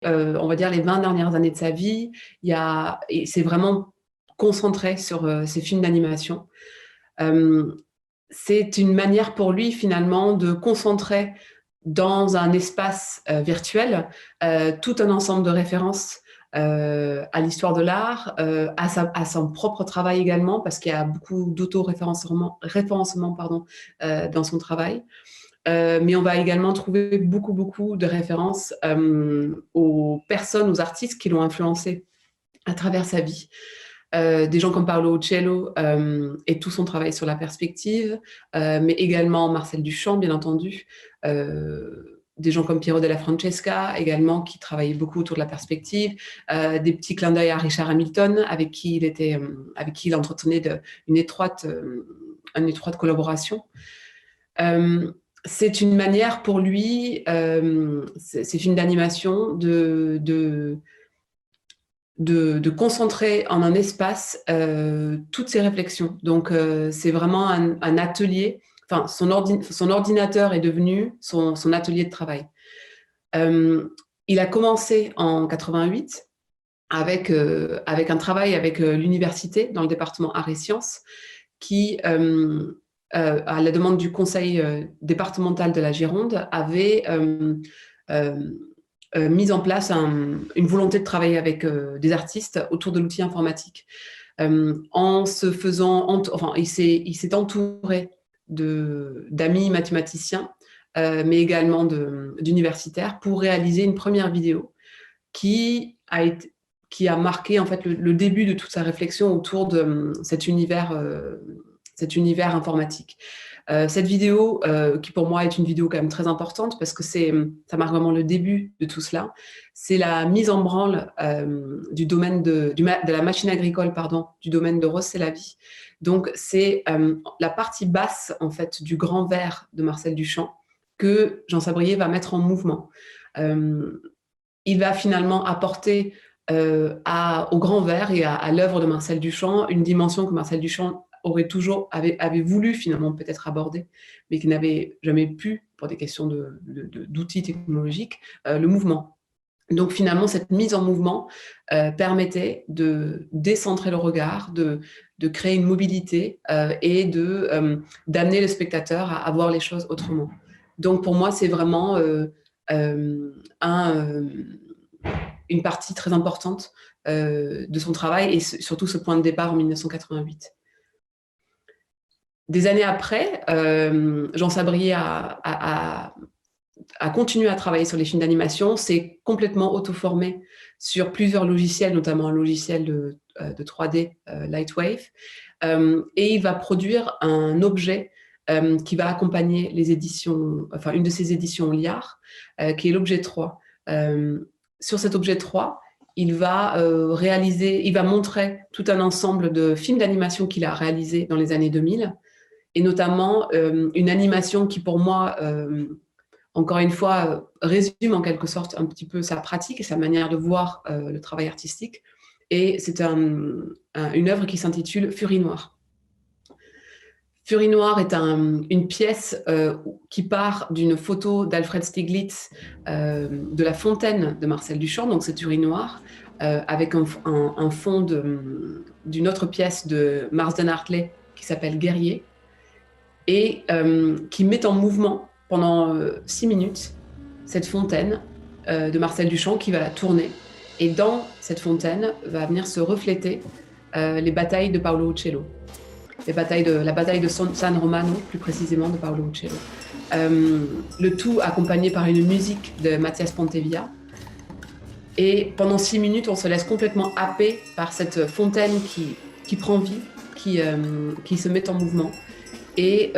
on va dire, les 20 dernières années de sa vie, et c'est vraiment concentré sur ses films d'animation. C'est une manière pour lui, finalement, de concentrer dans un espace virtuel tout un ensemble de références à l'histoire de l'art, à son propre travail également, parce qu'il y a beaucoup d'auto-référencement dans son travail. Mais on va également trouver beaucoup de références aux personnes, aux artistes qui l'ont influencé à travers sa vie. Des gens comme Paolo Uccello et tout son travail sur la perspective, mais également Marcel Duchamp, bien entendu. Des gens comme Piero della Francesca, également, qui travaillaient beaucoup autour de la perspective. Des petits clins d'œil à Richard Hamilton, avec qui il entretenait une étroite collaboration. C'est une manière pour lui, ces films d'animation, de concentrer en un espace toutes ses réflexions. Donc, c'est vraiment un atelier. Enfin, son ordinateur est devenu son atelier de travail. Il a commencé en 88 avec un travail avec l'université dans le département Arts et Sciences qui, à la demande du conseil départemental de la Gironde, avait mis en place une volonté de travailler avec des artistes autour de l'outil informatique. Il s'est entouré d'amis mathématiciens, mais également d'universitaires, pour réaliser une première vidéo qui a marqué en fait le début de toute sa réflexion autour de cet univers informatique. Cette vidéo, qui pour moi est une vidéo quand même très importante parce que ça marque vraiment le début de tout cela, c'est la mise en branle du domaine de la machine agricole, du domaine de Rossella-Vie. Donc c'est la partie basse en fait du grand verre de Marcel Duchamp que Jean Sabrier va mettre en mouvement. Il va finalement apporter au grand verre et à l'œuvre de Marcel Duchamp une dimension que Marcel Duchamp avait voulu finalement peut-être aborder, mais qui n'avait jamais pu, pour des questions d'outils technologiques, le mouvement. Donc finalement, cette mise en mouvement permettait de décentrer le regard, de créer une mobilité et d'amener le spectateur à voir les choses autrement. Donc pour moi, c'est vraiment une partie très importante de son travail et surtout ce point de départ en 1988. Des années après, Jean Sabrier a continué à travailler sur les films d'animation, s'est complètement auto-formé sur plusieurs logiciels, notamment un logiciel de 3D, Lightwave, et il va produire un objet qui va accompagner les éditions, enfin une de ses éditions Liard, qui est l'objet 3. Sur cet objet 3, il va montrer tout un ensemble de films d'animation qu'il a réalisés dans les années 2000, et notamment une animation qui, pour moi, encore une fois, résume en quelque sorte un petit peu sa pratique et sa manière de voir le travail artistique. Et c'est une œuvre qui s'intitule Furie Noire. Furie Noire est une pièce qui part d'une photo d'Alfred Stieglitz de la fontaine de Marcel Duchamp, donc c'est Furie Noire, avec un fond d'une autre pièce de Marsden Hartley qui s'appelle Guerrier, et qui met en mouvement pendant 6 minutes cette fontaine de Marcel Duchamp qui va tourner. Et dans cette fontaine va venir se refléter les batailles de Paolo Uccello. La bataille de San Romano, plus précisément, de Paolo Uccello. Le tout accompagné par une musique de Mathias Pontevia. Et pendant 6 minutes, on se laisse complètement happer par cette fontaine qui prend vie, qui se met en mouvement. Et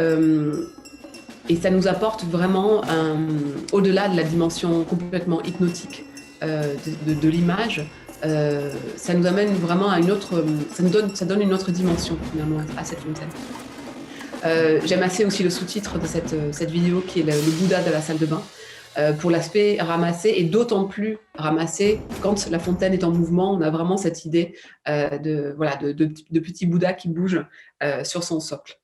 ça nous apporte vraiment, au-delà de la dimension complètement hypnotique de l'image, ça nous amène vraiment à ça donne une autre dimension finalement à cette fontaine. J'aime assez aussi le sous-titre de cette vidéo qui est le Bouddha de la salle de bain, pour l'aspect ramassé, et d'autant plus ramassé quand la fontaine est en mouvement. On a vraiment cette idée de petit Bouddha qui bouge sur son socle.